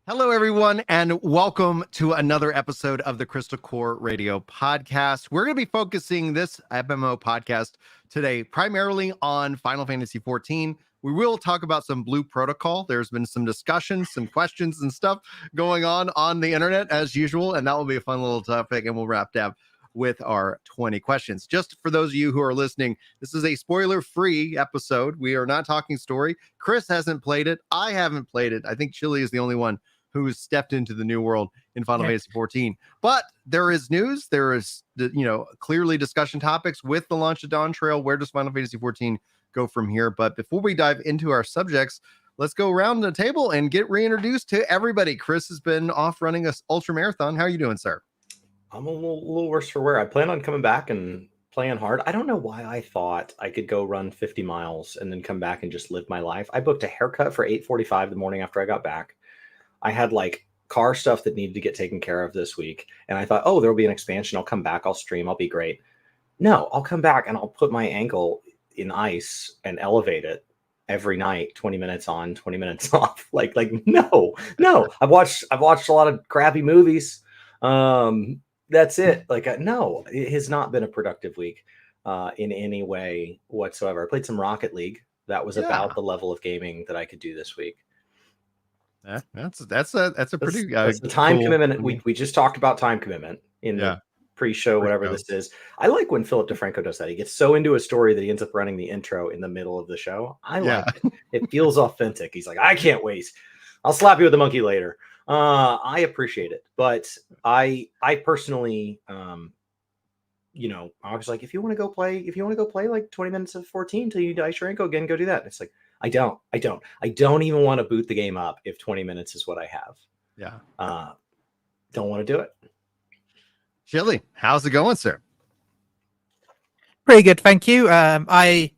Hello, everyone, and welcome to another episode of the Crystal Core Radio Podcast. We're going to be focusing this MMO podcast today primarily on Final Fantasy XIV. We will talk about some Blue Protocol. There's been some discussions, some questions, and stuff going on the internet as usual, and that will be a fun little topic, and we'll wrap up with our 20 questions. Just for those of you who are listening, this is a spoiler-free episode. We are not talking story. Chris hasn't played it. I haven't played it. I think Chili is the only one who's stepped into the new world in Final Fantasy XIV. But there is news. There is, clearly discussion topics with the launch of Dawntrail. Where does Final Fantasy XIV go from here? But before we dive into our subjects, let's go around the table and get reintroduced to everybody. Chris has been off running a ultra marathon. How are you doing, sir? I'm a little worse for wear. I plan on coming back and playing hard. I don't know why I thought I could go run 50 miles and then come back and just live my life. I booked a haircut for 8:45 the morning after I got back. I had like car stuff that needed to get taken care of this week. And I thought, oh, there'll be an expansion. I'll come back. I'll stream. I'll be great. No, I'll come back and I'll put my ankle in ice and elevate it every night, 20 minutes on, 20 minutes off. No. I've watched a lot of crappy movies. That's it. No, it has not been a productive week in any way whatsoever. I played some Rocket League. That was about the level of gaming that I could do this week. Yeah, that's a pretty that's the time commitment. We just talked about time commitment in the pre-show, whatever this is. I like when Philip DeFranco does that. He gets so into a story that he ends up running the intro in the middle of the show. I like it. It feels authentic. He's like, I can't wait. I'll slap you with the monkey later. I appreciate it, but I personally, I was like, if you want to go play like 20 minutes of 14 till you dice your ankle again, go do that. And it's like, I don't even want to boot the game up if 20 minutes is what I have. Yeah. Don't want to do it. Chili, how's it going, sir? Pretty good, thank you. I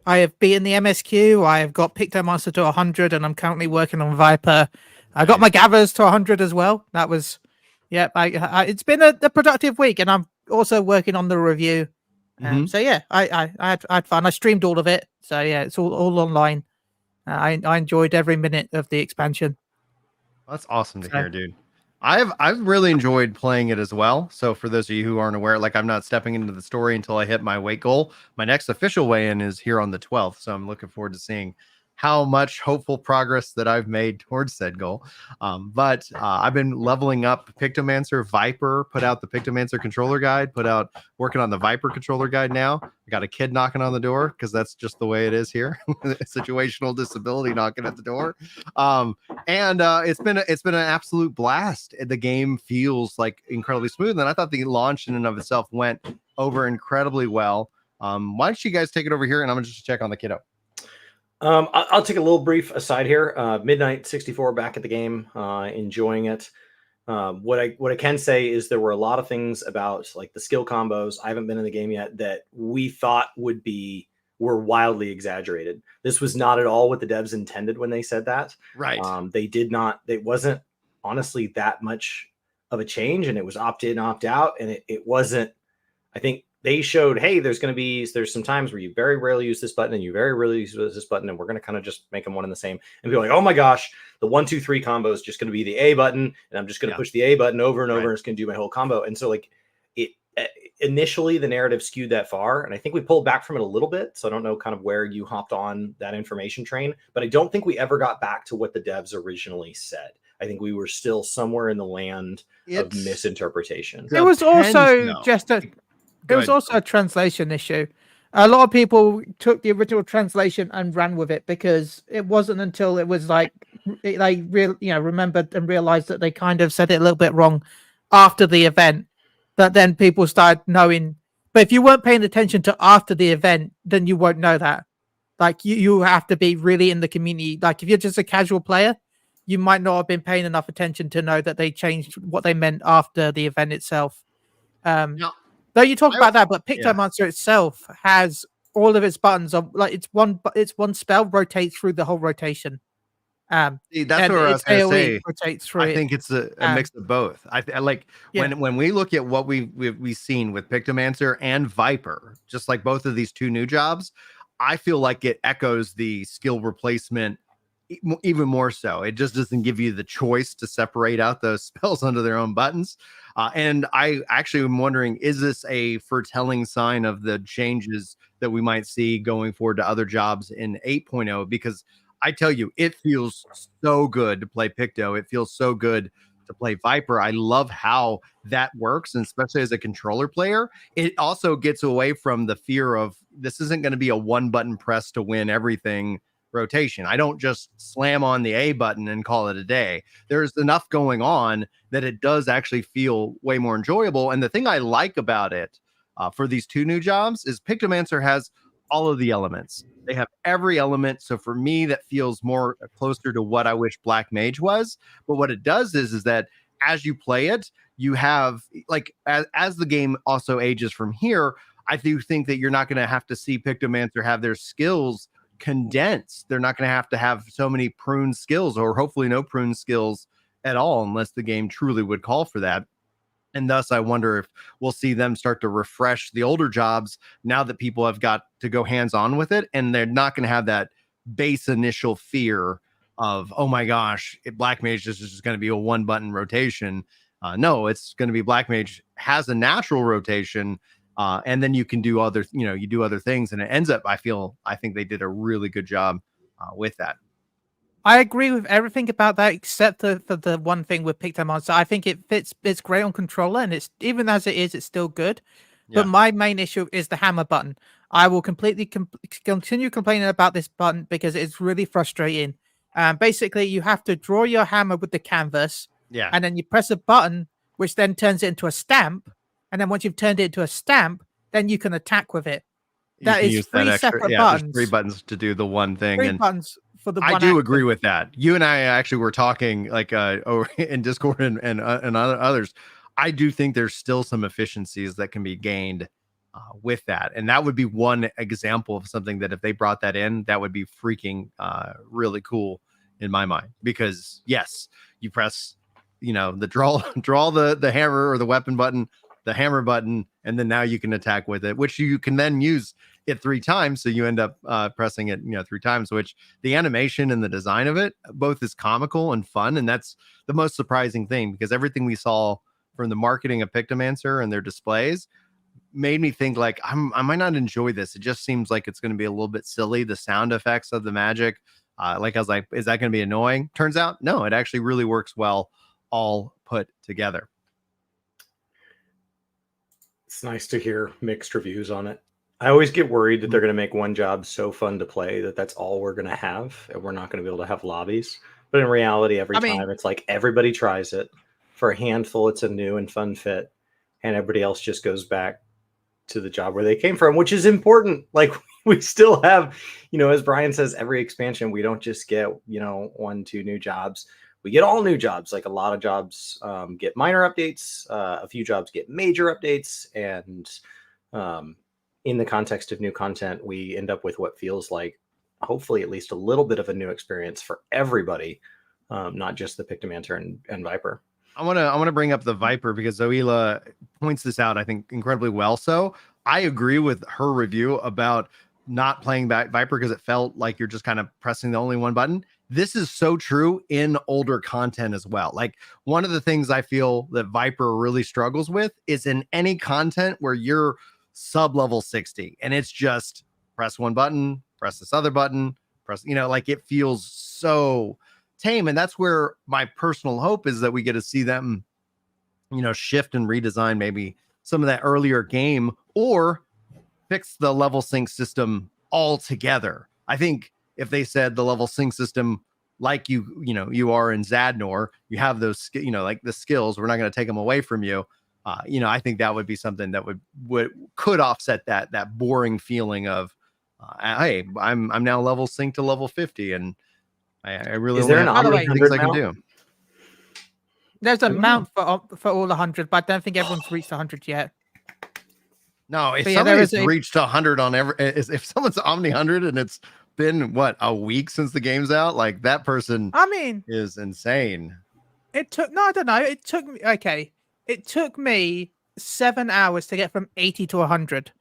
have beaten the MSQ. I have got Pictomancer to 100, and I'm currently working on Viper. I got my Gathers to 100 as well. That was, it's been a productive week, and I'm also working on the review. So yeah, I had fun. I streamed all of it. So yeah, it's all online. I enjoyed every minute of the expansion. That's awesome to hear, dude. I've really enjoyed playing it as well. So for those of you who aren't aware, I'm not stepping into the story until I hit my weight goal. My next official weigh-in is here on the 12th. So I'm looking forward to seeing how much hopeful progress that I've made towards said goal. But I've been leveling up Pictomancer. Viper put out the Pictomancer controller guide, working on the Viper controller guide now. I got a kid knocking on the door because that's just the way it is here. Situational disability knocking at the door. It's been an absolute blast. The game feels like incredibly smooth. And I thought the launch in and of itself went over incredibly well. Why don't you guys take it over here and I'm going to just check on the kiddo. I'll take a little brief aside here. Midnight 64 back at the game, enjoying it. What I can say is there were a lot of things about like the skill combos. I haven't been in the game yet that we thought were wildly exaggerated. This was not at all what the devs intended when they said that. Right. They did not. It wasn't honestly that much of a change, and it was opt in, opt out, and it wasn't. I think they showed, hey, there's some times where you very rarely use this button and you very rarely use this button, and we're going to kind of just make them one and the same. And be like, oh my gosh, the 1, 2, 3 combo is just going to be the A button, and I'm just going to push the A button over and over, and it's going to do my whole combo. And so initially the narrative skewed that far, and I think we pulled back from it a little bit. So I don't know kind of where you hopped on that information train, but I don't think we ever got back to what the devs originally said. I think we were still somewhere in the land of misinterpretation. It was also It was also a translation issue. A lot of people took the original translation and ran with it because it wasn't until it was remembered and realized that they kind of said it a little bit wrong after the event that then people started knowing. But if you weren't paying attention to after the event, then you won't know that. Like you have to be really in the community. Like if you're just a casual player, you might not have been paying enough attention to know that they changed what they meant after the event itself. Though you talk about that, but Pictomancer itself has all of its buttons of it's one spell rotates through the whole rotation. That's what I was going to say. Rotates through I think it's a mix of both. I like when we look at what we've seen with Pictomancer and Viper, just like both of these two new jobs, I feel like it echoes the skill replacement even more so. It just doesn't give you the choice to separate out those spells under their own buttons. And I actually am wondering, is this a foretelling sign of the changes that we might see going forward to other jobs in 8.0? Because I tell you, it feels so good to play Picto. It feels so good to play Viper. I love how that works, and especially as a controller player, it also gets away from the fear of this isn't going to be a one button press to win everything rotation. I don't just slam on the A button and call it a day. There's enough going on that it does actually feel way more enjoyable. And the thing I like about it for these two new jobs is Pictomancer has all of the elements. They have every element. So for me, that feels more closer to what I wish Black Mage was. But what it does is that as you play it, you have like as the game also ages from here, I do think that you're not going to have to see Pictomancer have their skills condensed. They're not going to have so many prune skills, or hopefully no prune skills at all, unless the game truly would call for that. And thus, I wonder if we'll see them start to refresh the older jobs now that people have got to go hands-on with it, and they're not going to have that base initial fear of, oh my gosh, Black Mage is just going to be a one-button rotation. No, it's going to be Black Mage has a natural rotation, and then you can do other, you do other things, and it ends up, I think they did a really good job with that. I agree with everything about that except for the one thing with Pictomancer. I think it fits. It's great on controller, and it's even as it is, it's still good. Yeah. But my main issue is the hammer button. I will completely continue complaining about this button because it's really frustrating. Basically, you have to draw your hammer with the canvas, and then you press a button, which then turns it into a stamp. And then once you've turned it into a stamp, then you can attack with it. That is three separate buttons. 3 buttons to do the one thing. Three buttons for the I one do action. agree with that. You and I actually were talking like in Discord and others. I do think there's still some efficiencies that can be gained with that. And that would be one example of something that if they brought that in, that would be freaking really cool in my mind. Because yes, you press, the draw the hammer or the weapon button, the hammer button, and then now you can attack with it, which you can then use it 3 times. So you end up pressing it, 3 times, which the animation and the design of it both is comical and fun. And that's the most surprising thing, because everything we saw from the marketing of Pictomancer and their displays made me think like, I might not enjoy this. It just seems like it's going to be a little bit silly. The sound effects of the magic, like I was like, is that going to be annoying? Turns out, no, it actually really works well, all put together. It's nice to hear mixed reviews on it. I always get worried that they're going to make one job so fun to play that that's all we're going to have, and we're not going to be able to have lobbies. But in reality, every time it's like everybody tries it. For a handful, it's a new and fun fit, and everybody else just goes back to the job where they came from, which is important. Like, we still have, as Brian says, every expansion, we don't just get, 1, 2 new jobs. We get all new jobs. Like, a lot of jobs get minor updates. A few jobs get major updates. And in the context of new content, we end up with what feels like, hopefully, at least a little bit of a new experience for everybody, not just the Pictomancer and Viper. I want to bring up the Viper because Zoila points this out, I think, incredibly well. So I agree with her review about not playing Viper because it felt like you're just kind of pressing the only one button. This is so true in older content as well. Like, one of the things I feel that Viper really struggles with is in any content where you're sub level 60 and it's just press one button, press this other button, press, like it feels so tame. And that's where my personal hope is that we get to see them, shift and redesign maybe some of that earlier game, or fix the level sync system altogether. I think if they said the level sync system, like you are in Zadnor, you have those, like the skills, we're not going to take them away from you. I think that would be something that could offset that boring feeling of, hey, I'm now level synced to level 50, and I really is there an other things I can do. There's a mount for all 100, but I don't think everyone's reached 100 yet. No, if somebody's reached 100 on if someone's Omni 100 and it's been a week since the game's out, like that person, is insane. I don't know. It took me 7 hours to get from 80 to 100.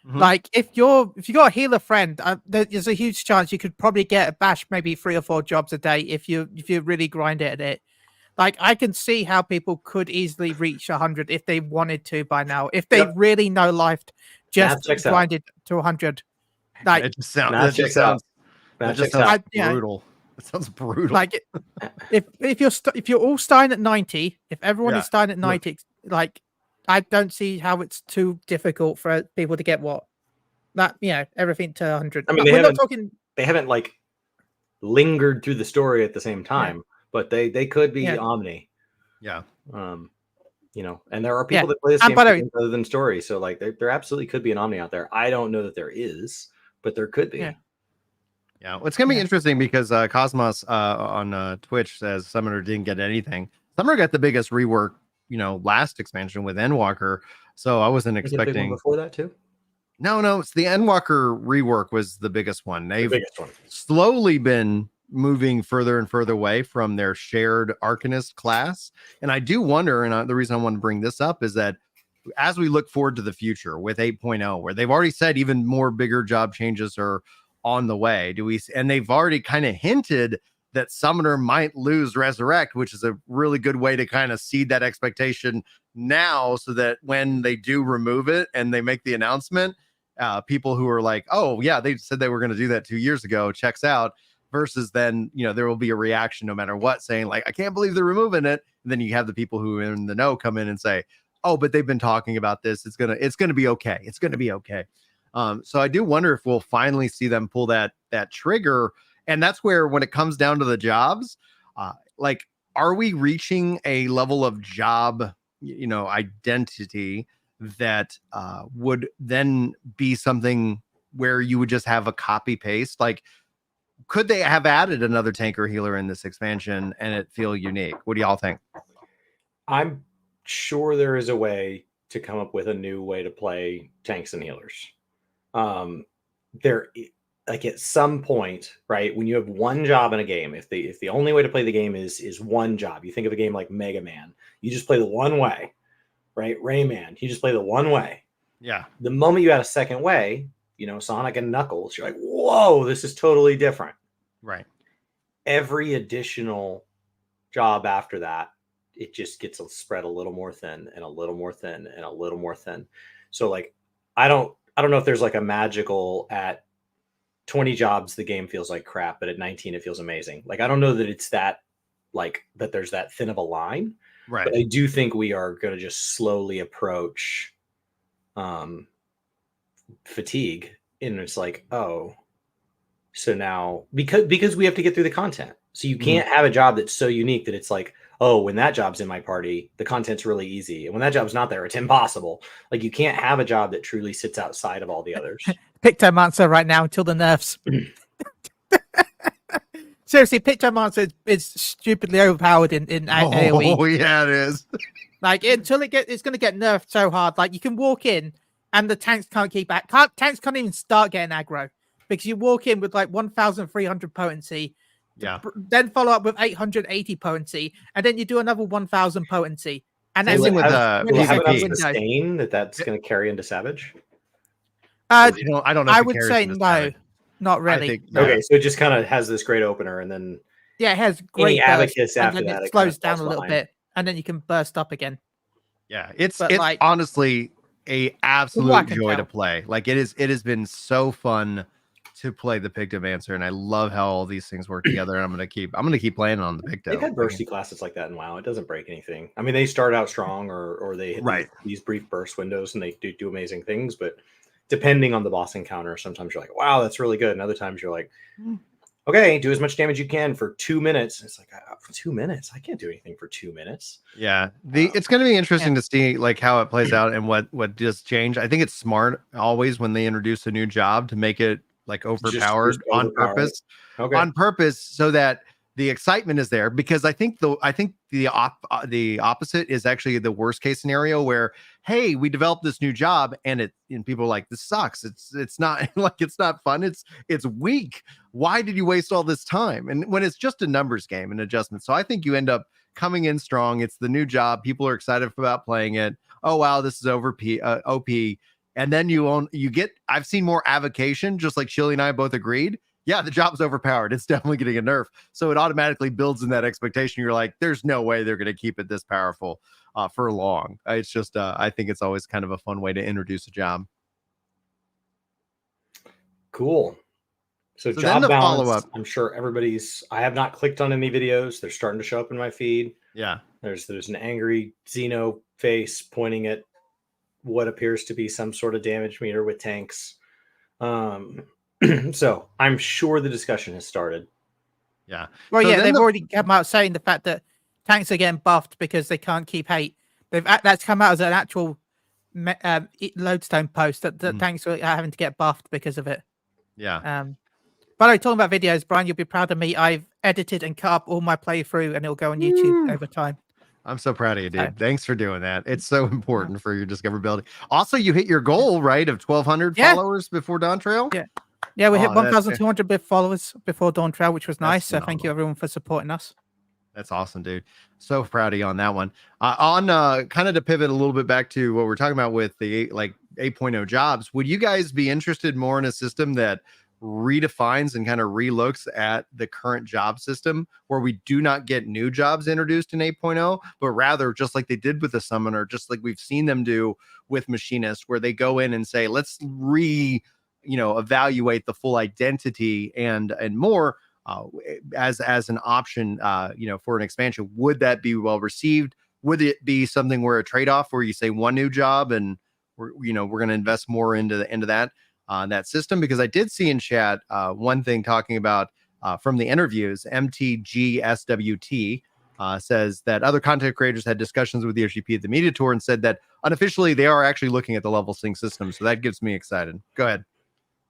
Mhm. Like if you got a healer friend, there's a huge chance you could probably get a bash maybe 3 or 4 jobs a day if you really grind it at it. Like I can see how people could easily reach 100 if they wanted to by now. If they really no lifed, Math just checks out. grinded to 100. Like It just sounds. Math checks out. That Math just checks sounds out. brutal. It sounds brutal. like if you're all starting at 90, if everyone Yeah. is starting at 90, like I don't see how it's too difficult for people to get everything to 100. I mean, We're not talking. they haven't like lingered through the story at the same time, but they could be Omni. Yeah. And there are people that play this game other than story, so like there absolutely could be an Omni out there. I don't know that there is, but there could be. Yeah, well, it's gonna be interesting because Cosmos on Twitch says Summoner didn't get anything. Summoner got the biggest rework, last expansion with Endwalker. So I wasn't expecting before that too. No, it's the Endwalker rework was the biggest one. They've biggest one. Slowly been moving further and further away from their shared Arcanist class. And I do wonder, and the reason I want to bring this up is that as we look forward to the future with 8.0, where they've already said even more bigger job changes are on the way, and they've already kind of hinted that Summoner might lose Resurrect, which is a really good way to kind of seed that expectation now, so that when they do remove it and they make the announcement, people who are like, oh yeah, they said they were going to do that 2 years ago, checks out, versus then, there will be a reaction no matter what, saying like, I can't believe they're removing it. And then you have the people who are in the know come in and say, oh, but they've been talking about this. It's gonna be okay. It's gonna be okay. So I do wonder if we'll finally see them pull that trigger. And that's where, when it comes down to the jobs, like, are we reaching a level of job, identity that would then be something where you would just have a copy paste? Like, could they have added another tanker healer in this expansion and it feel unique? What do y'all think? I'm sure there is a way to come up with a new way to play tanks and healers. There, like at some point, right, when you have one job in a game, if the only way to play the game is one job, you think of a game like Mega Man, you just play the one way, right? Rayman, you just play the one way. Yeah. The moment you add a second way, Sonic and Knuckles, you're like, whoa, this is totally different. Right. Every additional job after that, it just gets spread a little more thin and a little more thin and a little more thin. So like, I don't know if there's like a magical at 20 jobs, the game feels like crap, but at 19, it feels amazing. Like, I don't know that it's that, like, that there's that thin of a line. Right. But I do think we are going to just slowly approach fatigue. And it's like, oh, so now because we have to get through the content. So you can't have a job that's so unique that it's like, oh, when that job's in my party, the content's really easy. And when that job's not there, it's impossible. Like, you can't have a job that truly sits outside of all the others. Pictomancer right now until the nerfs. Seriously, Pictomancer is stupidly overpowered in AoE. Oh yeah, it is. Like, until it's going to get nerfed so hard. Like, you can walk in and the tanks can't keep back. Tanks can't even start getting aggro because you walk in with like 1,300 potency. Yeah. Then follow up with 880 potency, and then you do another 1,000 potency. And then with sustain that's going to carry into Savage. I don't know. I would say no, not really. Okay, so it just kind of has this great opener, and then it has great Abacus after and then that. It slows down a little bit, and then you can burst up again. Yeah, it's like, honestly a absolute joy to play. Like, it has been so fun to play the Pictomancer, and I love how all these things work together. And I'm gonna keep playing on the Picto. They've had bursty classes like that in WoW. It doesn't break anything. I mean, they start out strong, or they hit these brief burst windows, and they do amazing things. But depending on the boss encounter, sometimes you're like, wow, that's really good, and other times you're like, okay, do as much damage you can for 2 minutes. It's like, for 2 minutes, I can't do anything for 2 minutes. Yeah, it's going to be interesting to see like how it plays out and what does change. I think it's smart always when they introduce a new job to make it like overpowered on purpose. Okay. On purpose, so that the excitement is there, because I think the opposite is actually the worst case scenario, where, hey, we developed this new job and people are like, this sucks. It's not like, it's not fun. It's weak. Why did you waste all this time? And when it's just a numbers game and adjustment. So I think you end up coming in strong. It's the new job. People are excited about playing it. Oh, wow, this is OP. and then you get, I've seen more avocation, just like Chili and I both agreed. Yeah, the job's overpowered. It's definitely getting a nerf. So it automatically builds in that expectation. You're like, there's no way they're going to keep it this powerful for long. It's just, I think it's always kind of a fun way to introduce a job. Cool. So then job the balance, follow-up. I'm sure I have not clicked on any videos. They're starting to show up in my feed. Yeah. There's an angry Xeno face pointing at what appears to be some sort of damage meter with tanks. So I'm sure the discussion has started. Yeah. Well, So yeah, then they've already come out saying the fact that tanks are getting buffed because they can't keep hate. That's come out as an actual lodestone post that tanks are having to get buffed because of it. Yeah. By the way, talking about videos, Brian, you'll be proud of me. I've edited and cut up all my playthrough, and it'll go on YouTube over time. I'm so proud of you, dude. So, Thanks for doing that. It's so important for your discoverability. Also, you hit your goal, right, of 1,200 Yeah. followers before Dawntrail? Yeah. Yeah, we hit Oh, that's 1,200 followers before Dawntrail, which was nice. So thank phenomenal. you, everyone, for supporting us. That's awesome, dude. So proud of you on that one. On kind of to pivot a little bit back to what we're talking about with the 8.0 jobs, would you guys be interested more in a system that redefines and kind of relooks at the current job system, where we do not get new jobs introduced in 8.0, but rather just like they did with the summoner, just like we've seen them do with machinist, where they go in and say, let's evaluate the full identity and more as an option, for an expansion? Would that be well received? Would it be something where a trade-off where you say one new job and we're going to invest more into that system? Because I did see in chat one thing talking about from the interviews, MTGSWT says that other content creators had discussions with the HGP at the media tour and said that unofficially they are actually looking at the level sync system. So that gets me excited. Go ahead.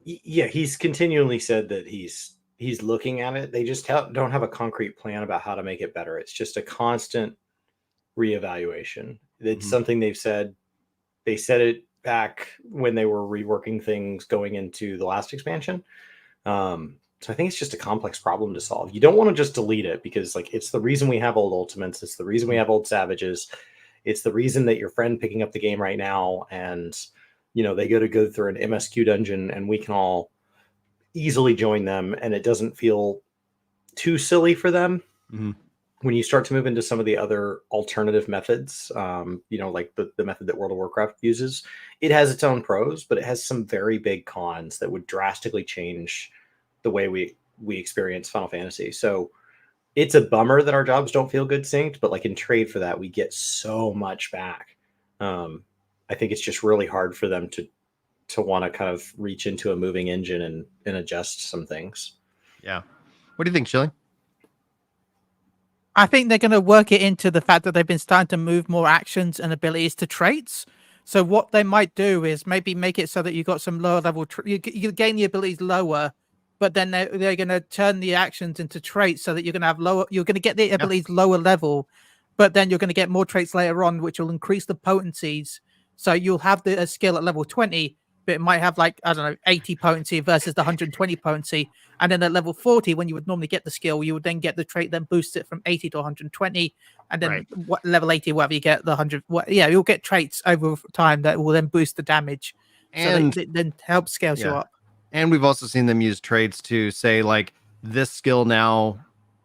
Yeah, he's continually said that he's looking at it. They just don't have a concrete plan about how to make it better. It's just a constant reevaluation. It's something they've said. They said it back when they were reworking things going into the last expansion. So I think it's just a complex problem to solve. You don't want to just delete it because it's the reason we have old ultimates. It's the reason we have old savages. It's the reason that your friend picking up the game right now and they go through an MSQ dungeon and we can all easily join them and it doesn't feel too silly for them. When you start to move into some of the other alternative methods, like the method that World of Warcraft uses, it has its own pros, but it has some very big cons that would drastically change the way we experience Final Fantasy. So it's a bummer that our jobs don't feel good synced, but in trade for that, we get so much back. I think it's just really hard for them to want to kind of reach into a moving engine and adjust some things. Yeah. What do you think, Chili? I think they're going to work it into the fact that they've been starting to move more actions and abilities to traits. So what they might do is maybe make it so that you got some lower level, you gain the abilities lower, but then they're going to turn the actions into traits so that you're going to have you're going to get the abilities lower level, but then you're going to get more traits later on, which will increase the potencies. So you'll have a skill at level 20, but it might have 80 potency versus the 120 potency. And then at level 40, when you would normally get the skill, you would then get the trait, then boost it from 80 to 120. And then level 80, whatever you get, the 100. You'll get traits over time that will then boost the damage. And so then help scale you up. And we've also seen them use traits to say, this skill now,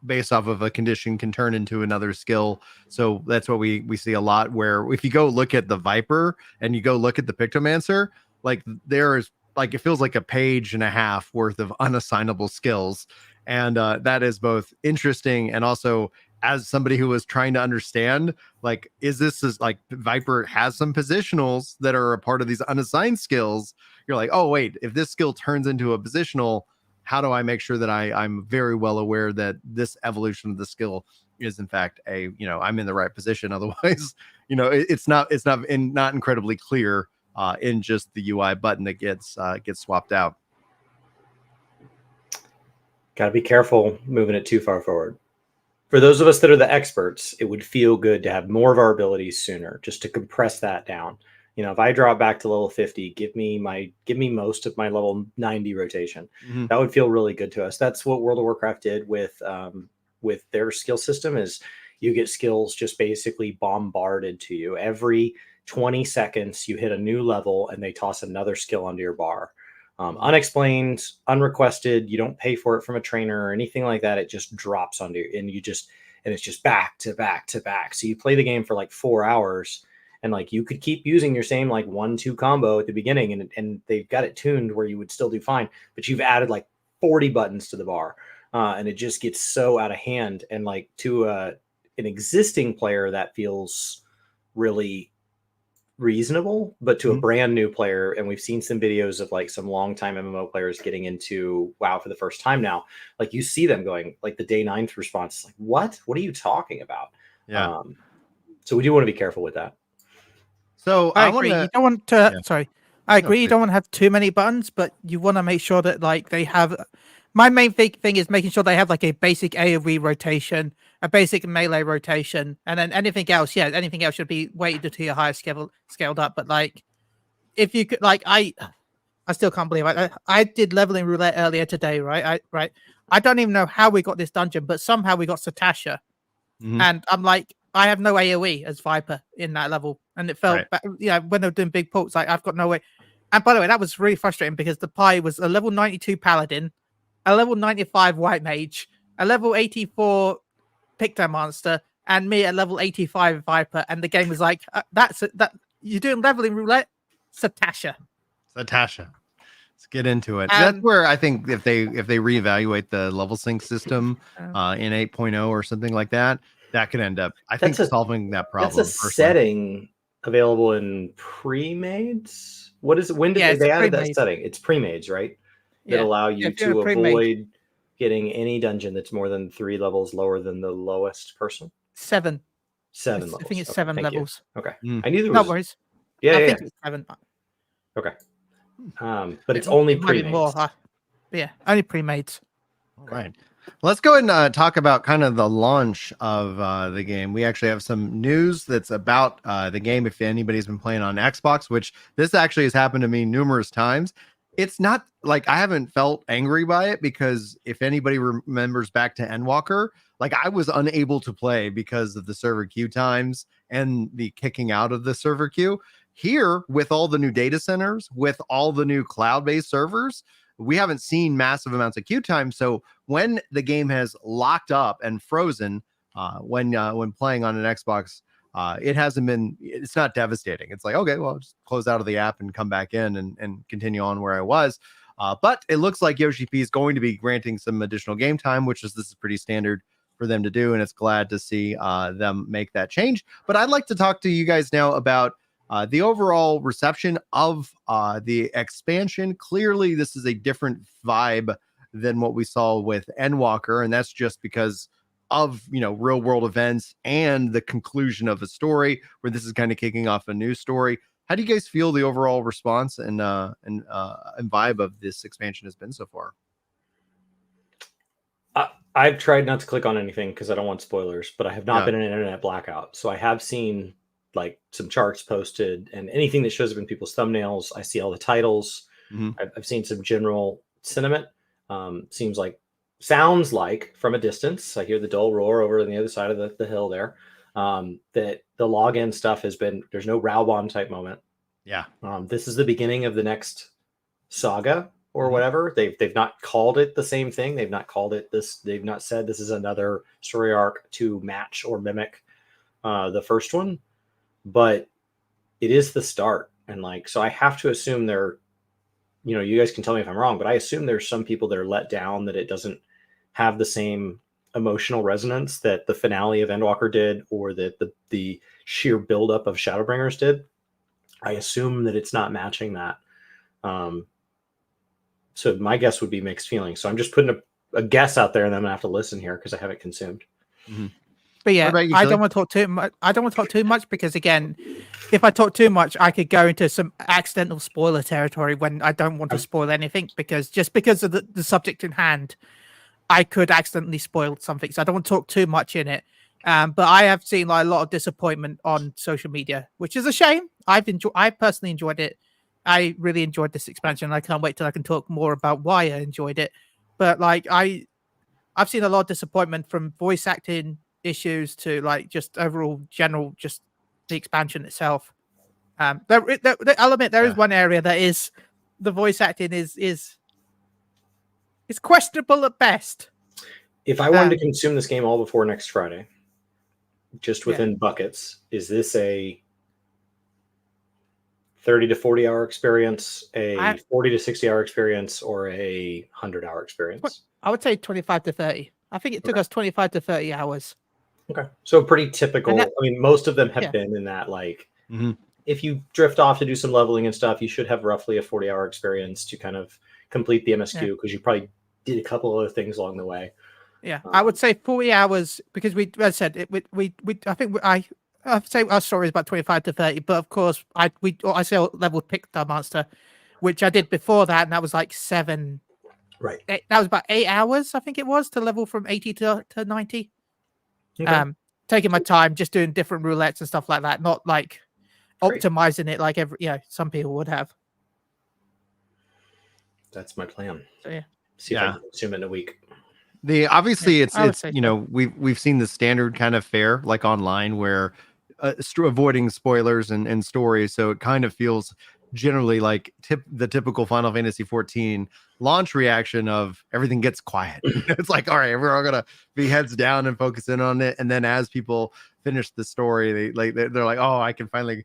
based off of a condition, can turn into another skill. So that's what we see a lot, where if you go look at the Viper and you go look at the Pictomancer, there is it feels like a page and a half worth of unassignable skills. And that is both interesting and also, as somebody who was trying to understand, Viper has some positionals that are a part of these unassigned skills. You're like, oh wait, if this skill turns into a positional, how do I make sure that I'm very well aware that this evolution of the skill is in fact I'm in the right position? Otherwise, it's not incredibly clear in just the UI button that gets swapped out. Got to be careful moving it too far forward. For those of us that are the experts, it would feel good to have more of our abilities sooner, just to compress that down. If I drop back to level 50, give me most of my level 90 rotation. That would feel really good to us. That's what World of Warcraft did with their skill system. Is you get skills just basically bombarded to you. Every 20 seconds, you hit a new level, and they toss another skill onto your bar. Unexplained, unrequested. You don't pay for it from a trainer or anything like that. It just drops onto you, and it's just back to back to back. So you play the game for like 4 hours, and like you could keep using your same like 1-2 combo at the beginning, and they've got it tuned where you would still do fine, but you've added like 40 buttons to the bar, and it just gets so out of hand. And like to an existing player, that feels really reasonable, but to a brand new player, and we've seen some videos of like some longtime MMO players getting into WoW for the first time now, like you see them going like the day 9th response, like what are you talking about? Yeah. So we do want to be careful with that. So I agree. You don't want to. Yeah. Sorry, I agree. please. You don't want to have too many buttons, but you want to make sure that like they have. My main thing is making sure they have like a basic AoE rotation, a basic melee rotation, and then anything else. Yeah, anything else should be weighted to your highest scaled up. But like, if you could, like, I still can't believe I did leveling roulette earlier today, right? I don't even know how we got this dungeon, but somehow we got Satasha, and I'm like, I have no AoE as Viper in that level, and it felt, when they were doing big pulls, like I've got no way. And by the way, that was really frustrating because the pie was a level 92 Paladin, a level 95 White Mage, a level 84 Pictomancer, and me at level 85 Viper, and the game was like, that you're doing leveling roulette, Satasha. Let's get into it. That's where I think if they reevaluate the level sync system in 8.0 or something like that, that could end up, I think, solving that problem. That's a setting available in pre-mades. What is it? When did they added that setting? It's pre-mades, right? That allow you to avoid getting any dungeon that's more than 3 levels lower than the lowest person. 7 levels. I think it's 7 levels. Okay. I knew there was. No worries. I think it's 7. Okay. But it's only pre-mades. Only pre-mades. All right. Let's go ahead and talk about kind of the launch of the game. We actually have some news that's about the game. If anybody's been playing on Xbox, which this actually has happened to me numerous times, it's not like I haven't felt angry by it, because if anybody remembers back to Endwalker, like I was unable to play because of the server queue times and the kicking out of the server queue. Here, with all the new data centers, with all the new cloud-based servers, we haven't seen massive amounts of queue time. So when the game has locked up and frozen, when playing on an Xbox, it's not devastating. It's like, okay, well, I'll just close out of the app and come back in and continue on where I was. But it looks like Yoshi P is going to be granting some additional game time, this is pretty standard for them to do. And it's glad to see them make that change. But I'd like to talk to you guys now about the overall reception of the expansion. Clearly, this is a different vibe than what we saw with Endwalker, and that's just because of real world events and the conclusion of a story, where this is kind of kicking off a new story. How do you guys feel the overall response and vibe of this expansion has been so far? I've tried not to click on anything because I don't want spoilers, but I have not been in an internet blackout, so I have seen like some charts posted, and anything that shows up in people's thumbnails. I see all the titles. I've seen some general sentiment. Sounds like from a distance, I hear the dull roar over on the other side of the hill there, that the login stuff has been, there's no Raubon type moment. Yeah. This is the beginning of the next saga or whatever. They've not called it the same thing. They've not called it this. They've not said this is another story arc to match or mimic the first one, but it is the start. And like, so I have to assume you guys can tell me if I'm wrong, but I assume there's some people that are let down that it doesn't have the same emotional resonance that the finale of Endwalker did, or that the sheer buildup of Shadowbringers did. I assume that it's not matching that. So my guess would be mixed feelings. So I'm just putting a guess out there, and I'm gonna have to listen here because I haven't consumed. But yeah, I don't want to talk too much. I don't want to talk too much because, again, if I talk too much, I could go into some accidental spoiler territory when I don't want to spoil anything, because of the subject in hand, I could accidentally spoil something. So I don't want to talk too much in it. But I have seen like a lot of disappointment on social media, which is a shame. I personally enjoyed it. I really enjoyed this expansion. I can't wait till I can talk more about why I enjoyed it. But like I've seen a lot of disappointment from voice acting issues to like just overall general, just the expansion itself. I'll admit there is one area that is the voice acting is questionable at best. If I wanted to consume this game all before next Friday, just within buckets, is this a 30 to 40 hour experience, a 40 to 60 hour experience, or a 100-hour experience? I would say 25 to 30. I think it took us 25 to 30 hours. Okay. So pretty typical. I mean, most of them have been in that, like, Mm-hmm. if you drift off to do some leveling and stuff, you should have roughly a 40-hour experience to kind of complete the MSQ, because you probably did a couple other things along the way. Yeah, I would say 40 hours, because we, as I said, I say our story is about 25 to 30, but of course I say leveled Pictomancer, which I did before that, and that was like 7. Right. That was about 8 hours, I think it was, to level from 80 to 90. Okay. Taking my time, just doing different roulettes and stuff like that, not like optimizing it like some people would have. That's my plan. So, yeah. See if I can consume it in a week. Obviously it's we've seen the standard kind of fare like online where avoiding spoilers and stories, so it kind of feels generally like the typical Final Fantasy 14 launch reaction of everything gets quiet. It's like, all right, we're all gonna be heads down and focus in on it, and then as people finish the story, they're like, oh, I can finally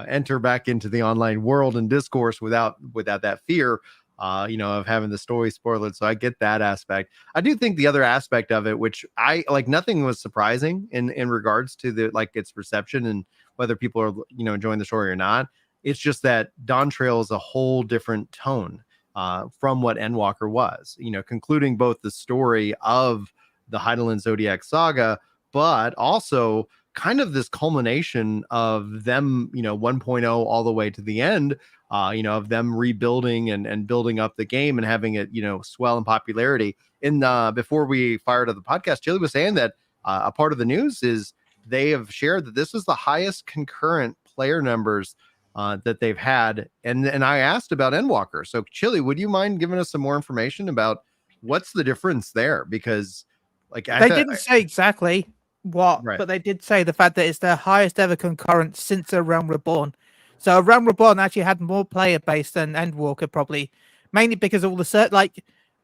enter back into the online world and discourse without that fear of having the story spoiled. So I get that aspect. I do think the other aspect of it, which I like, nothing was surprising in regards to the its reception and whether people are enjoying the story or not. It's just that Dawntrail is a whole different tone from what Endwalker was, concluding both the story of the Heidelin Zodiac saga, but also kind of this culmination of them, 1.0 all the way to the end, of them rebuilding and building up the game and having it, swell in popularity. Before we fired up the podcast, Chili was saying that a part of the news is they have shared that this is the highest concurrent player numbers that they've had. And I asked about Endwalker. So Chili, would you mind giving us some more information about what's the difference there? Because they didn't say exactly what, but they did say the fact that it's their highest ever concurrent since A Realm Reborn. So A Realm Reborn actually had more player base than Endwalker, probably mainly because all the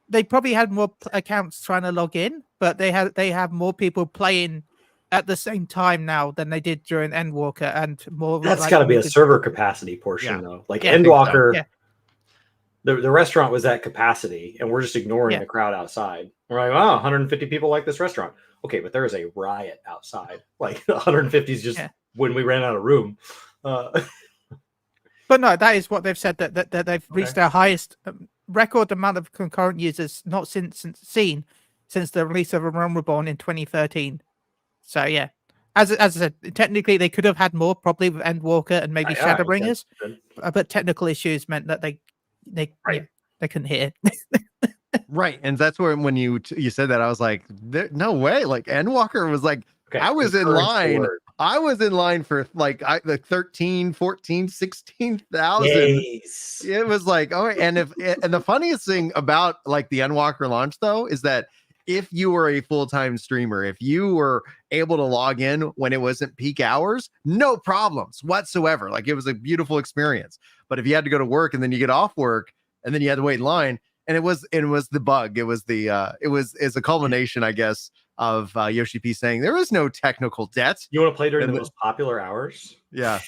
they probably had more accounts trying to log in, but they have more people playing at the same time now than they did during Endwalker, and more. That's got to be a server capacity portion, though. Like Endwalker, the restaurant was at capacity, and we're just ignoring the crowd outside. We're like, oh, 150 people like this restaurant. Okay, but there is a riot outside. Like 150 is just when we ran out of room. But no, that is what they've said, that they've reached their highest record amount of concurrent users not since the release of A Realm Reborn in 2013. So yeah, as I said, technically they could have had more, probably with Endwalker and maybe Shadowbringers, but technical issues meant that they couldn't hear. Right, and that's where when you said that, I was like, no way. Like Endwalker was like, I was in line. I was in line for like 13, 14, 16,000. Yes. It was like, oh, and the funniest thing about like the Endwalker launch though is that if you were a full-time streamer, if you were able to log in when it wasn't peak hours, no problems whatsoever. Like it was a beautiful experience. But if you had to go to work and then you get off work and then you had to wait in line, and it was the bug. It was it's a culmination, I guess, of Yoshi P saying there is no technical debt. You want to play during the most popular hours? Yeah.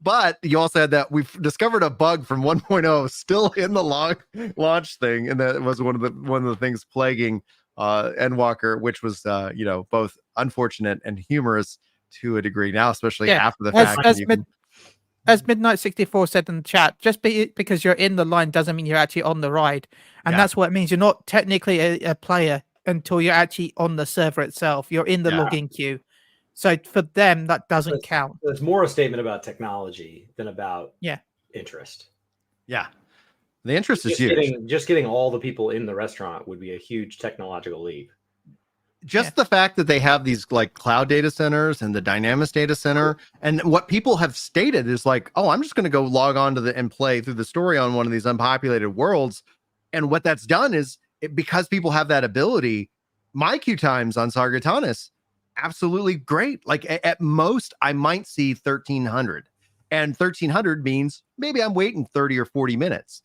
But you also had that we've discovered a bug from 1.0 still in the launch thing, and that was one of the things plaguing Endwalker, which was both unfortunate and humorous to a degree now, especially after the fact. As Midnight 64 said in the chat, just because you're in the line doesn't mean you're actually on the ride, and that's what it means. You're not technically a player until you're actually on the server itself. You're in the login queue. So for them, that doesn't count. It's more a statement about technology than about interest. Yeah. The interest is huge. Just getting all the people in the restaurant would be a huge technological leap. Just the fact that they have these like cloud data centers and the Dynamis data center, and what people have stated is like, oh, I'm just going to go log on to and play through the story on one of these unpopulated worlds. And what that's done is because people have that ability, my queue times on Sargatanis, absolutely great. Like at most I might see 1,300. And 1300 means maybe I'm waiting 30 or 40 minutes.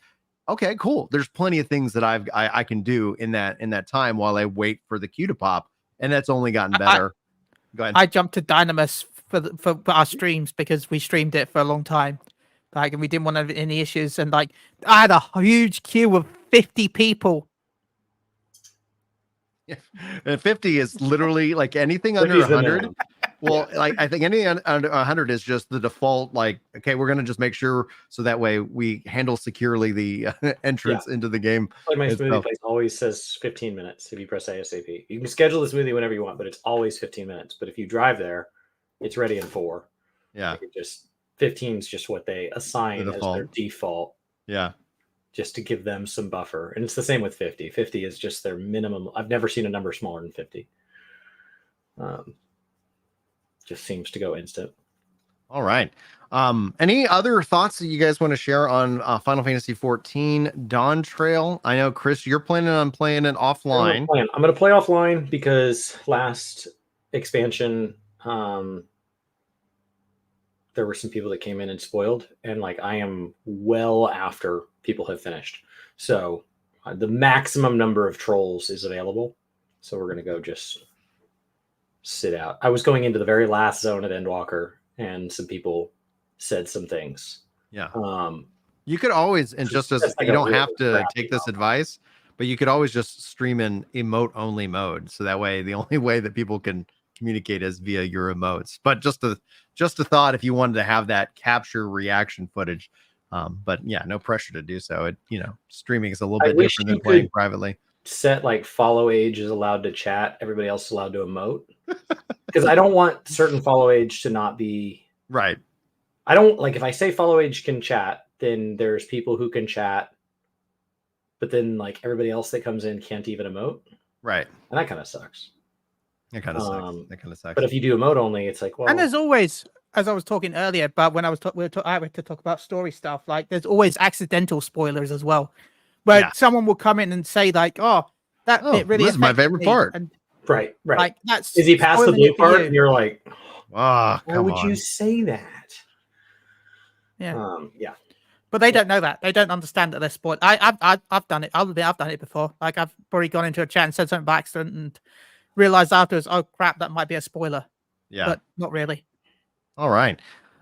Okay, cool. There's plenty of things that I can do in that time while I wait for the queue to pop, and that's only gotten better. Go ahead. I jumped to Dynamis for our streams because we streamed it for a long time, like, and we didn't want to have any issues. And like, I had a huge queue of 50 people. And 50 is literally like anything 50 under is the 100. minimum. Well, like I think anything under 100 is just the default. Like, okay, we're gonna just make sure so that way we handle securely the entrance into the game. Like my smoothie itself. place always says 15 minutes if you press ASAP. You can schedule the smoothie whenever you want, but it's always 15 minutes. But if you drive there, it's ready in 4. Yeah, Like, 15 is just what they assign as their default. Yeah. Just to give them some buffer. And it's the same with 50. 50 is just their minimum. I've never seen a number smaller than 50. Just seems to go instant. All right. Any other thoughts that you guys want to share on Final Fantasy 14 Dawntrail? I know, Chris, you're planning on playing it offline. I'm going to play offline because last expansion, there were some people that came in and spoiled, and like I am well after people have finished. So the maximum number of trolls is available. So we're going to go just sit out. I was going into the very last zone at Endwalker, and some people said some things. Yeah. You could always, and just as you don't have to take this advice, but you could always just stream in emote only mode. So that way, the only way that people can communicate is via your emotes. But just a thought if you wanted to have that capture reaction footage. But yeah, no pressure to do so. It, streaming is a little bit different than playing privately. Set like follow age is allowed to chat, everybody else is allowed to emote. Because I don't want certain follow age to not be right. I don't like if I say follow age can chat, then there's people who can chat, but then like everybody else that comes in can't even emote. Right. And that kind of sucks. That kind of sucks. That kind of sucks. But if you do emote only, it's like, well, and there's always, as I was talking earlier, but when I was I had to talk about story stuff, like there's always accidental spoilers as well, where someone will come in and say like, "Oh, that bit really this is my favorite part." And right. Like that's is he past the blue part? And you're like, why would you say that? Yeah. Yeah. But they don't know that. They don't understand that they're spoiled. I've done it. I've done it before. Like I've probably gone into a chat and said something by accident and realized afterwards, oh crap, that might be a spoiler. Yeah. But not really. All right.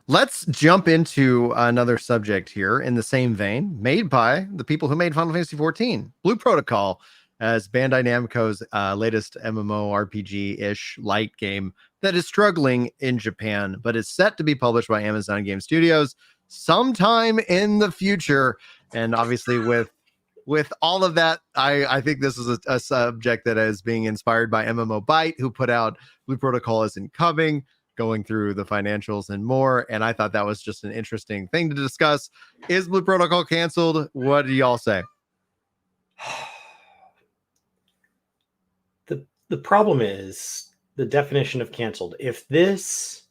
Let's jump into another subject here in the same vein, made by the people who made Final Fantasy 14. Blue Protocol as Bandai Namco's latest MMORPG-ish light game that is struggling in Japan, but is set to be published by Amazon Game Studios sometime in the future. And obviously with all of that, I think this is a subject that is being inspired by MMO Byte, who put out Blue Protocol Isn't Coming, going through the financials and more. And I thought that was just an interesting thing to discuss. Is Blue Protocol canceled? What do y'all say? The problem is the definition of canceled. If this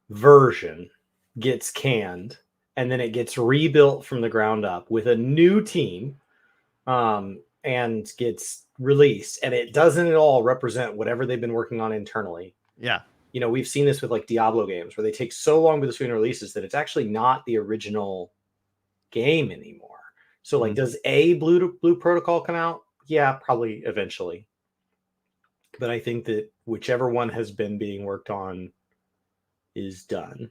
version gets canned and then it gets rebuilt from the ground up with a new team and gets released and it doesn't at all represent whatever they've been working on internally. Yeah. We've seen this with like Diablo games where they take so long between releases that it's actually not the original game anymore. So like, does a Blue Protocol come out? Yeah, probably eventually. But I think that whichever one has been being worked on is done.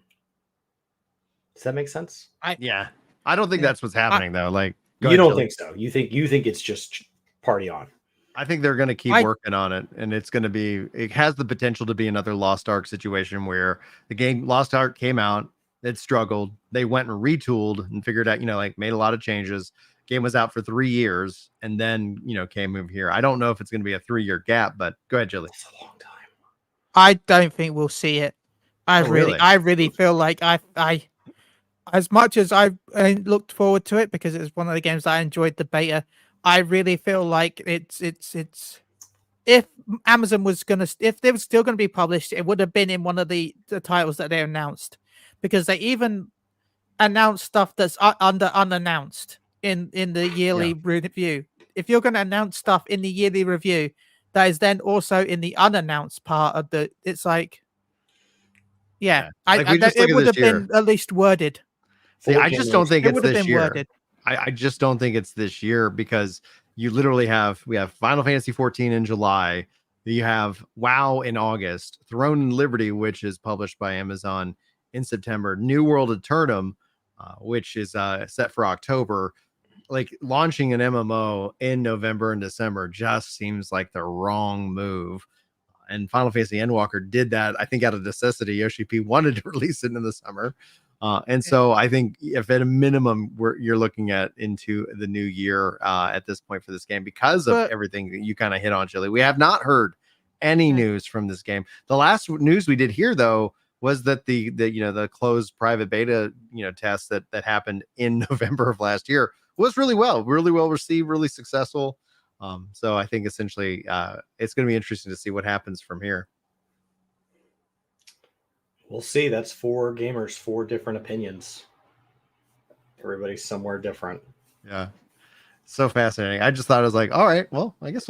Does that make sense? I don't think that's what's happening though. Like, you don't think so? You think it's just party on? I think they're going to keep working on it, and it has the potential to be another Lost Ark situation where the game Lost Ark came out, it struggled, they went and retooled and figured out, made a lot of changes. Game was out for 3 years and then, came over here. I don't know if it's going to be a 3-year gap, but go ahead, Jilly. It's a long time. I don't think we'll see it. I really feel like I as much as I looked forward to it because it was one of the games that I enjoyed the beta, I really feel like it's if Amazon was if they were still gonna be published, it would have been in one of the titles that they announced, because they even announced stuff that's unannounced in the yearly review. If you're going to announce stuff in the yearly review that is then also in the unannounced part of it's like, Yeah, Yeah. Like, we just look it at would this have been at least worded. See, Four I just don't gamers. think It it's would have this been year. worded. I just don't think it's this year because you literally we have Final Fantasy 14 in July. You have WoW in August, Throne and Liberty, which is published by Amazon in September, New World Eternum, which is set for October. Like launching an MMO in November and December just seems like the wrong move. And Final Fantasy Endwalker did that, I think, out of necessity. Yoshi P wanted to release it in the summer. And so I think if at a minimum you're looking at into the new year at this point for this game because of everything that you kind of hit on, Chili. We have not heard any news from this game. The last news we did hear though was that the closed private beta test that happened in November of last year was really well received, really successful. So I think essentially it's going to be interesting to see what happens from here. We'll see. That's 4 gamers, 4 different opinions. Everybody's somewhere different. Yeah. So fascinating. I just thought I was like, all right, well, I guess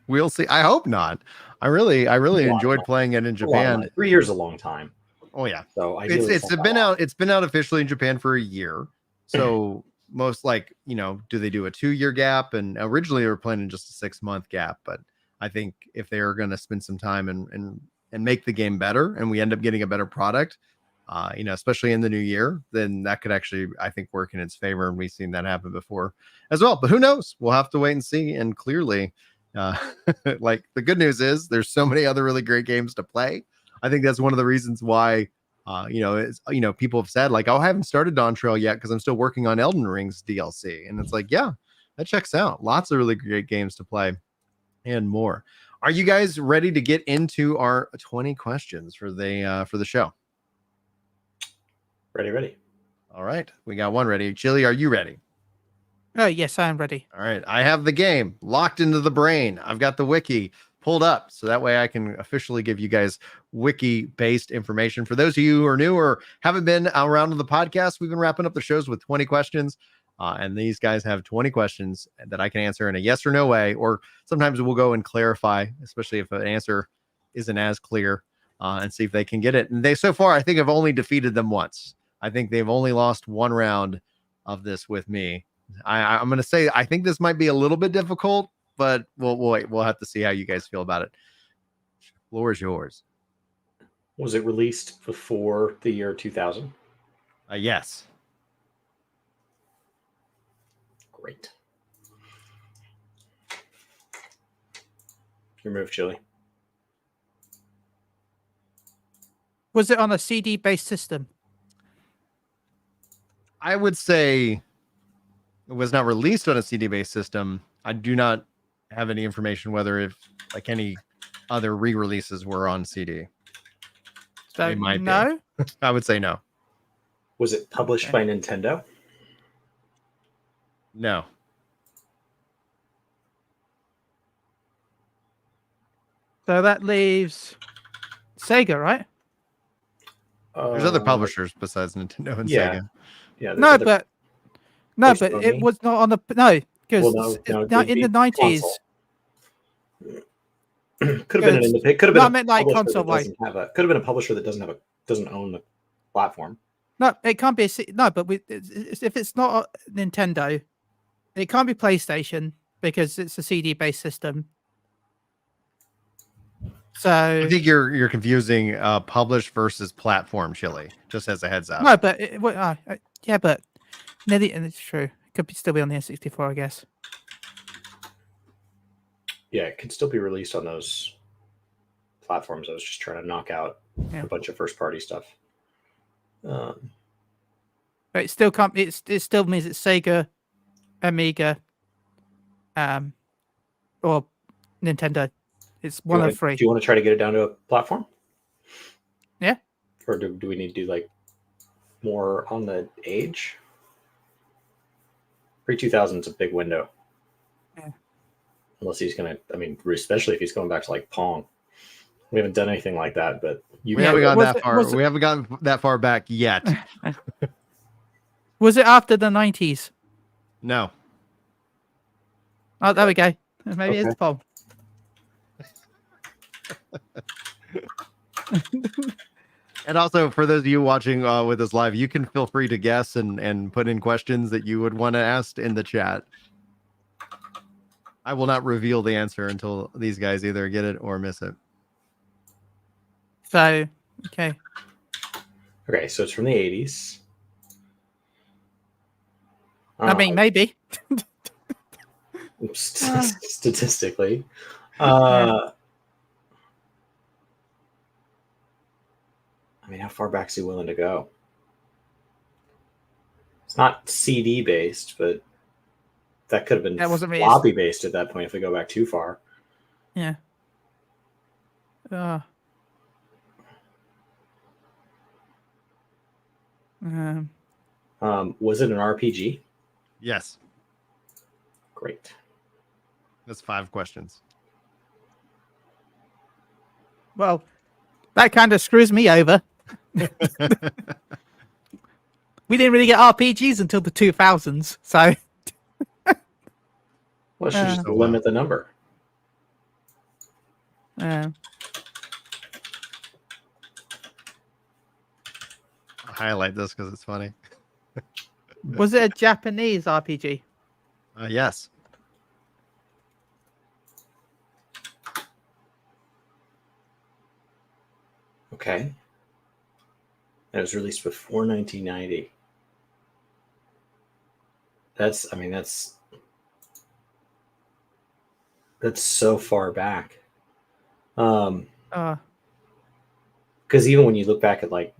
we'll see. I hope not. I really enjoyed playing it in Japan. 3 years is a long time. Oh yeah. So it's been out officially in Japan for a year. So most do they do a 2-year gap? And originally they were planning just a 6-month gap, but I think if they are going to spend some time and make the game better and we end up getting a better product, especially in the new year, then that could actually, I think, work in its favor. And we've seen that happen before as well, but who knows? We'll have to wait and see. And clearly, like the good news is there's so many other really great games to play. I think that's one of the reasons why, people have said like, oh, I haven't started Dawntrail yet because I'm still working on Elden Ring's DLC. And it's like, yeah, that checks out. Lots of really great games to play and more. Are you guys ready to get into our 20 questions for the show? Ready. All right. We got one ready. Chili, are you ready? Oh, yes, I am ready. All right. I have the game locked into the brain. I've got the wiki pulled up so that way I can officially give you guys wiki-based information. For those of you who are new or haven't been around on the podcast, we've been wrapping up the shows with 20 questions. And these guys have 20 questions that I can answer in a yes or no way, or sometimes we'll go and clarify, especially if an answer isn't as clear, and see if they can get it. And they, so far, I think I've only defeated them once. I think they've only lost one round of this with me. I'm going to say, I think this might be a little bit difficult, but we'll wait. We'll have to see how you guys feel about it. Floor is yours. Was it released before the year 2000? Yes. Great. Your move, Chili. Was it on a CD-based system? I would say it was not released on a CD-based system. I do not have any information whether if like any other re-releases were on CD. So It might no. be. I would say no. Was it published by Nintendo? No. So that leaves Sega, right? There's other publishers besides Nintendo and Sega. Yeah. No, but Sony? it was not on the because no, in the 90s. Could have been could have been. I meant like console, like could have been a publisher that doesn't own the platform. No, it can't be. But if it's not Nintendo, it can't be PlayStation because it's a CD-based system. So I think you're confusing published versus platform, Chili. Just as a heads up. No, but yeah, but it's true. It could still be on the N64, I guess. Yeah, it could still be released on those platforms. I was just trying to knock out a bunch of first-party stuff. But it still can't. It still means it's Sega, Amiga, or Nintendo. It's one of 3. Do you want to try to get it down to a platform? Yeah. Or do we need to do like more on the age? Pre-2000 is a big window. Yeah. Unless he's gonna, especially if he's going back to like Pong. We haven't done anything like that, but we haven't gotten that far. We haven't gotten that far back yet. Was it after the 90s? No. Oh, there we go. Maybe it's Pong. And also, for those of you watching with us live, you can feel free to guess and put in questions that you would want to ask in the chat. I will not reveal the answer until these guys either get it or miss it. So, okay. Okay, so it's from the 80s. I mean, maybe. Statistically. Yeah. I mean, how far back is he willing to go? It's not CD based, but that could have been floppy based at that point if we go back too far. Yeah. Was it an RPG? Yes. Great. That's 5 questions. Well, that kind of screws me over. We didn't really get RPGs until the 2000s, so. Well, should just limit the number. I'll highlight this because it's funny. Was it a Japanese RPG? Yes. Okay. It was released before 1990. That's so far back. Because even when you look back at like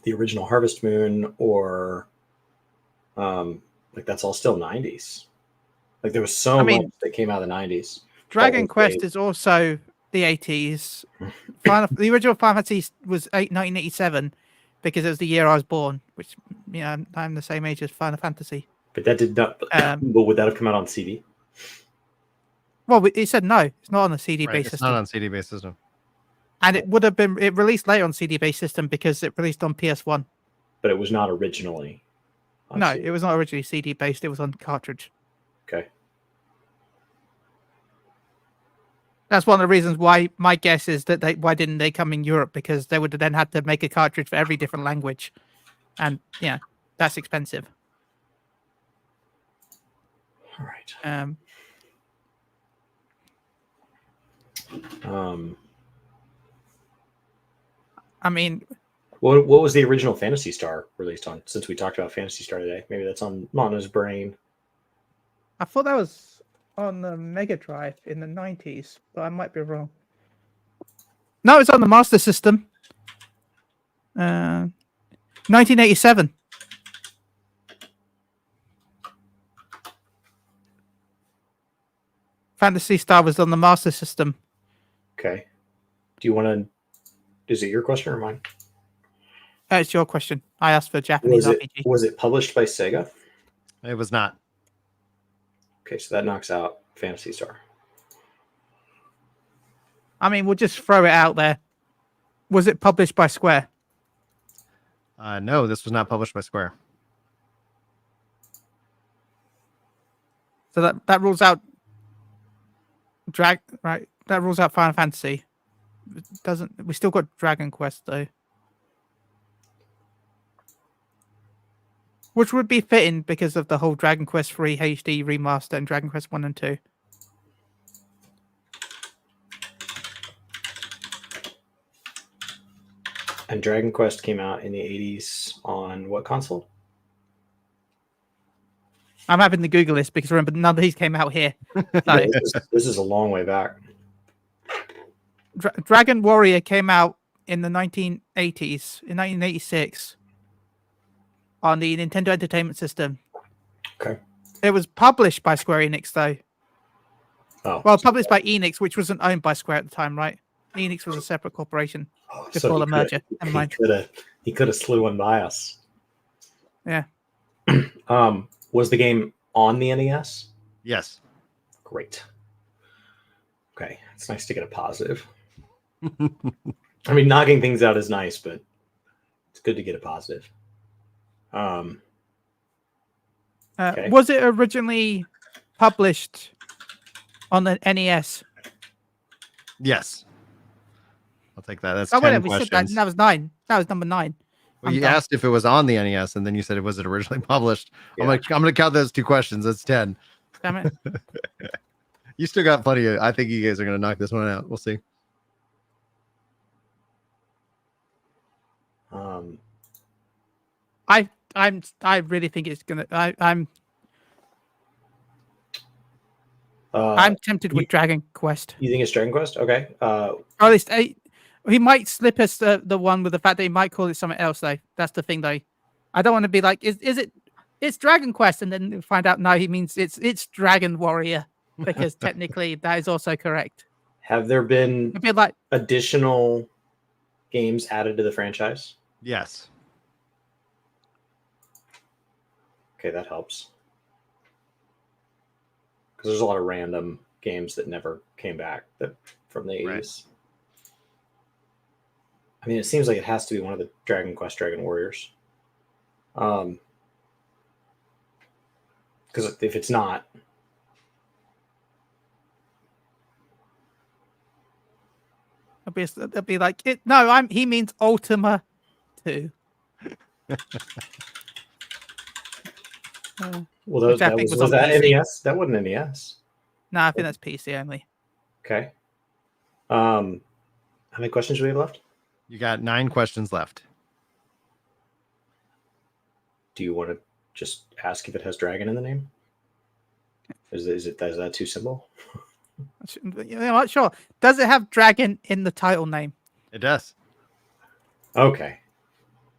the original Harvest Moon or like that's all still 90s. Like there was so much that came out of the 90s. Dragon Quest is also the 80s. The original Final Fantasy was 1987 because it was the year I was born, which I'm the same age as Final Fantasy. But that did not. But would that have come out on CD? Well, it said no. It's not on a CD-based system. It's not on CD-based system. And it would have been. It released later on CD-based system because it released on PS1. But it was not originally. No, CD. It was not originally CD-based. It was on cartridge. Okay. That's one of the reasons why my guess is that why didn't they come in Europe, because they would have then had to make a cartridge for every different language, and yeah, that's expensive. All right. I mean, what was the original Phantasy Star released on? Since we talked about Phantasy Star today, maybe that's on Mono's brain. I thought that was on the Mega Drive in the 90s, but I might be wrong. No, it's on the Master System. 1987. Phantasy Star was on the Master System. Okay. Do you want to... Is it your question or mine? It's your question. I asked for Japanese RPG. Was it published by Sega? It was not. Okay, so that knocks out Phantasy Star. I mean, we'll just throw it out there. Was it published by Square? No, this was not published by Square. So that rules out right? That rules out Final Fantasy. It doesn't. We still got Dragon Quest though, which would be fitting because of the whole Dragon Quest 3 HD remaster and Dragon Quest 1 and 2. And Dragon Quest came out in the 80s on what console? I'm having to Google this because remember, none of these came out here. No, this is a long way back. Dragon Warrior came out in the 1980s, in 1986, on the Nintendo Entertainment System. Okay. It was published by Square Enix, though. Oh. Well, published by Enix, which wasn't owned by Square at the time, right? Enix was a separate corporation before the merger. Never mind. He could have slew one by us. Yeah. Was the game on the NES? Yes. Great. Okay. It's nice to get a positive. I mean, knocking things out is nice, but it's good to get a positive. Okay. Was it originally published on the NES? Yes. I'll take that. That's Oh, 10 wait, we said that. questions. That was 9. That was number 9. Well, I'm you done. asked if it was on the NES, and then you said it wasn't originally published. Yeah. I'm going to count those 2 questions. That's 10. Damn it. You still got plenty of. I think you guys are going to knock this one out. We'll see. I really think it's gonna. I'm tempted with Dragon Quest. You think it's Dragon Quest? Okay. Or at least he might slip us the one with the fact that he might call it something else. Though that's the thing. Though I don't want to be like, is it? It's Dragon Quest, and then find out no, he means it's Dragon Warrior, because technically that is also correct. Have there been A bit like additional games added to the franchise? Yes. Okay, that helps. Because there's a lot of random games that never came back from the 80s. Right. I mean, it seems like it has to be one of the Dragon Quest Dragon Warriors. Because if it's not, it'll be like it. No, he means Ultima 2. Well, that was that NES? That wasn't NES. No, I think that's PC only. Okay. How many questions do we have left? You got 9 questions left. Do you want to just ask if it has dragon in the name? Is that too simple? You know what? Sure. Does it have dragon in the title name? It does. Okay.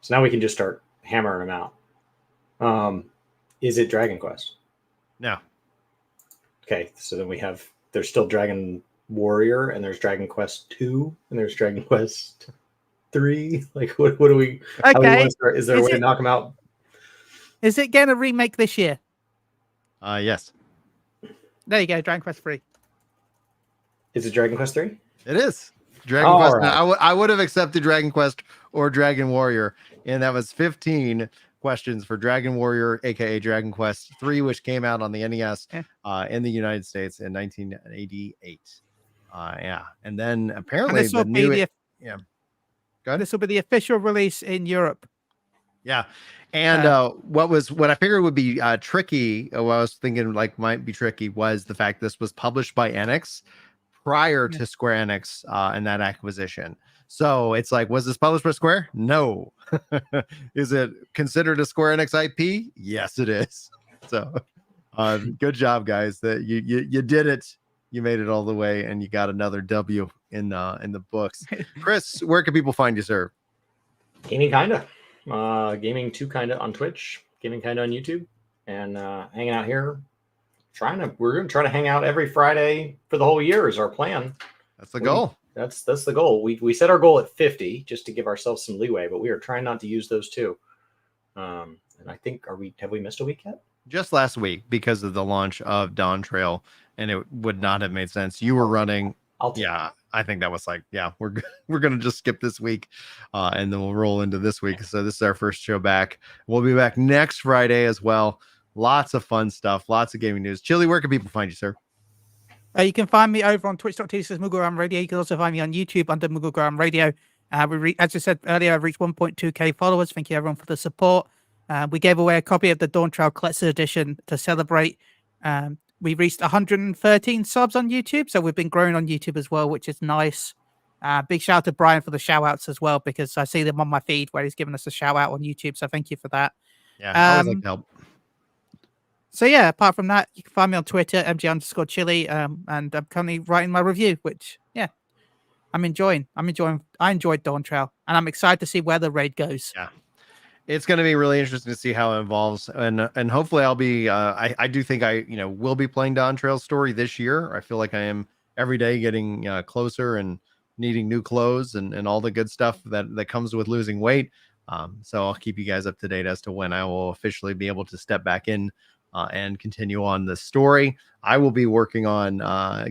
So now we can just start hammering them out. Is it Dragon Quest? No. Okay, so then there's still Dragon Warrior, and there's Dragon Quest 2, and there's Dragon Quest 3. Like, what do we? Okay. How do we want to start? Is there a way to knock them out? Is it going to remake this year? Yes. There you go, Dragon Quest 3. Is it Dragon Quest 3? It is. Dragon Quest. Right. I would have accepted Dragon Quest or Dragon Warrior, and that was 15 questions for Dragon Warrior, aka Dragon Quest 3, which came out on the NES in the United States in 1988. And then apparently this will be the official release in Europe. Yeah. And what I figured would be tricky, what I was thinking like might be tricky, was the fact this was published by Enix prior to Square Enix and that acquisition. So it's like, was this published by Square? No. Is it considered a Square Enix IP? Yes, it is. So good job, guys. That you did it. You made it all the way, and you got another W in the books. Chris, where can people find you, sir? Gaming Kinda. Gaming 2 Kinda on Twitch. Gaming Kinda on YouTube. And hanging out here. We're going to try to hang out every Friday for the whole year is our plan. That's the goal. That's the goal. We set our goal at 50 just to give ourselves some leeway, but we are trying not to use those too. And I think have we missed a week yet? Just last week because of the launch of Dawntrail, and it would not have made sense. You were running. I think that was like, we're gonna just skip this week, and then we'll roll into this week. So this is our first show back. We'll be back next Friday as well. Lots of fun stuff, lots of gaming news. Chili, where can people find you, sir? You can find me over on twitch.tv/MuggleGram Radio. You can also find me on YouTube under MuggleGram Radio. As I said earlier, I've reached 1.2k followers. Thank you, everyone, for the support. We gave away a copy of the Dawntrail Collector's Edition to celebrate. We reached 113 subs on YouTube, so we've been growing on YouTube as well, which is nice. Big shout out to Brian for the shout outs as well, because I see them on my feed where he's giving us a shout out on YouTube. So thank you for that. Yeah, I always like to help. So yeah, apart from that, you can find me on Twitter, MG_Chili, and I'm currently writing my review, which I'm enjoying. I enjoyed Dawntrail, and I'm excited to see where the raid goes. Yeah, it's going to be really interesting to see how it evolves, and hopefully I'll be. I do think I will be playing Dawntrail's story this year. I feel like I am every day getting closer and needing new clothes and all the good stuff that comes with losing weight. So I'll keep you guys up to date as to when I will officially be able to step back in. And continue on the story. I will be working on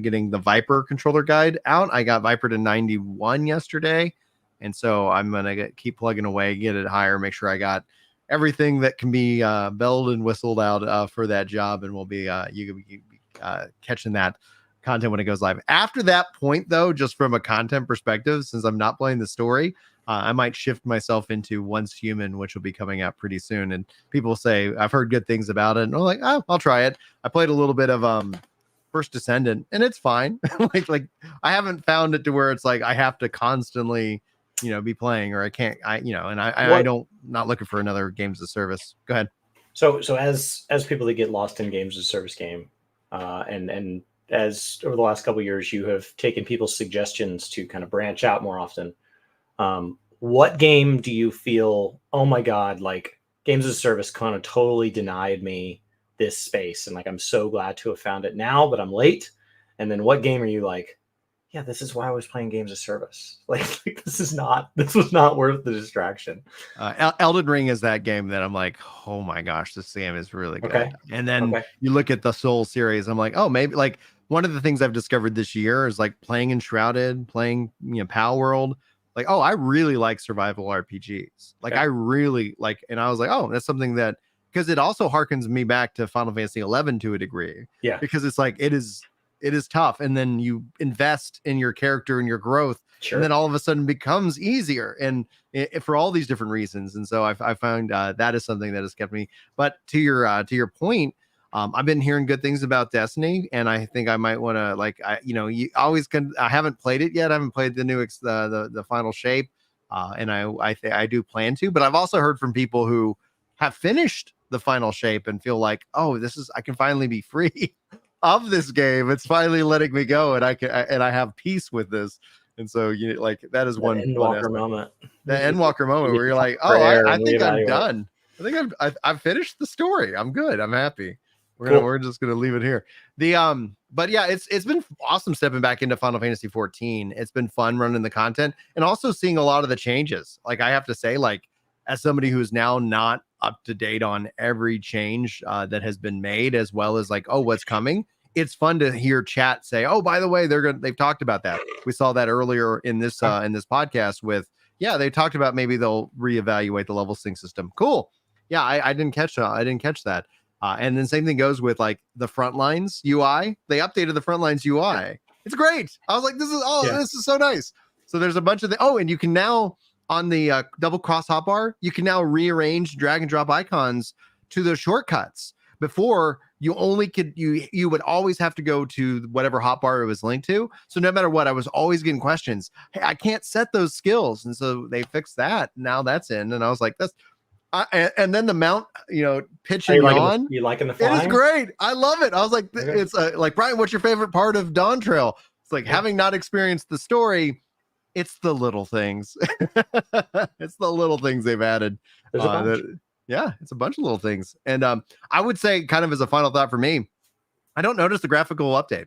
getting the Viper controller guide out. I got Viper to 91 yesterday, and so I'm gonna keep plugging away, get it higher, make sure I got everything that can be belled and whistled out for that job, and we'll be you can be catching that content when it goes live. After that point, though, just from a content perspective, since I'm not playing the story, I might shift myself into Once Human, which will be coming out pretty soon. And people say I've heard good things about it, and I'm like, oh, I'll try it. I played a little bit of First Descendant, and it's fine. like I haven't found it to where it's like I have to constantly, be playing, or I can't. I don't not looking for another games as a service. Go ahead. So as people that get lost in games as a service game, and as over the last couple of years, you have taken people's suggestions to kind of branch out more often. What game do you feel, oh my God, like games as a service kind of totally denied me this space, and like I'm so glad to have found it now, but I'm late? And then what game are you like, yeah, this is why I was playing games as service. Like this was not worth the distraction. Elden Ring is that game that I'm like, oh my gosh, this game is really good. Okay. And then you look at the Soul series, I'm like, oh, maybe like one of the things I've discovered this year is like playing Enshrouded, playing Pal World. Like, oh, I really like survival RPGs. Like, I really like, and I was like, oh, that's something that, because it also harkens me back to Final Fantasy 11 to a degree. Yeah. Because it's like, it is tough. And then you invest in your character and your growth. Sure. And then all of a sudden becomes easier. And for all these different reasons. And so I found that is something that has kept me. But to your point, I've been hearing good things about Destiny, and I think I might want to you always can. I haven't played it yet. I haven't played the new the final shape, and I do plan to. But I've also heard from people who have finished the final shape and feel like, oh, I can finally be free of this game. It's finally letting me go, and I have peace with this. And so that is one Endwalker moment. The Endwalker moment where you're like, oh, I think I'm done. I think I've finished the story. I'm good. I'm happy. We're just gonna leave it here. But yeah, it's been awesome stepping back into Final Fantasy 14. It's been fun running the content and also seeing a lot of the changes. Like I have to say, like as somebody who is now not up to date on every change that has been made, as well as like, oh, what's coming. It's fun to hear chat say, oh, by the way, they've talked about that. We saw that earlier in this podcast with, they talked about maybe they'll reevaluate the level sync system. Cool. Yeah, I didn't catch that. I didn't catch that. And then same thing goes with like the Frontlines UI. They updated the Frontlines UI. It's great. I was like, this is so nice. So there's a bunch of and you can now on the double cross hotbar, you can now rearrange drag and drop icons to those shortcuts. Before you only could you would always have to go to whatever hotbar it was linked to. So no matter what, I was always getting questions. Hey, I can't set those skills, and so they fixed that. Now that's in, and I was like, that's. And then the mount, pitching on. You liking the flying? It is great. I love it. I was like, it's like, Brian, what's your favorite part of Dawntrail? It's like having not experienced the story. It's the little things. It's the little things they've added. There's a bunch. It's a bunch of little things. And I would say, kind of as a final thought for me, I don't notice the graphical update.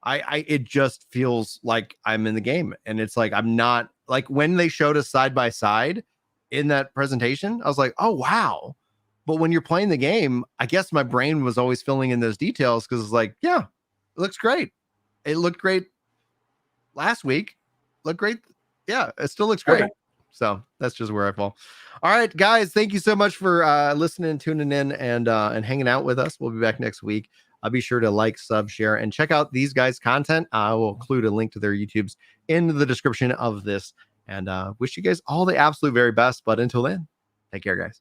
It just feels like I'm in the game, and it's like I'm not like when they showed us side by side in that presentation, I was like, oh wow. But when you're playing the game, I guess my brain was always filling in those details because it's like, yeah, it looks great. It looked great last week. Looked great. Yeah, it still looks great. Okay. So that's just where I fall. All right, guys, thank you so much for listening, tuning in, and hanging out with us. We'll be back next week. Be sure to like, sub, share, and check out these guys' content. I will include a link to their YouTubes in the description of this. And wish you guys all the absolute very best. But until then, take care, guys.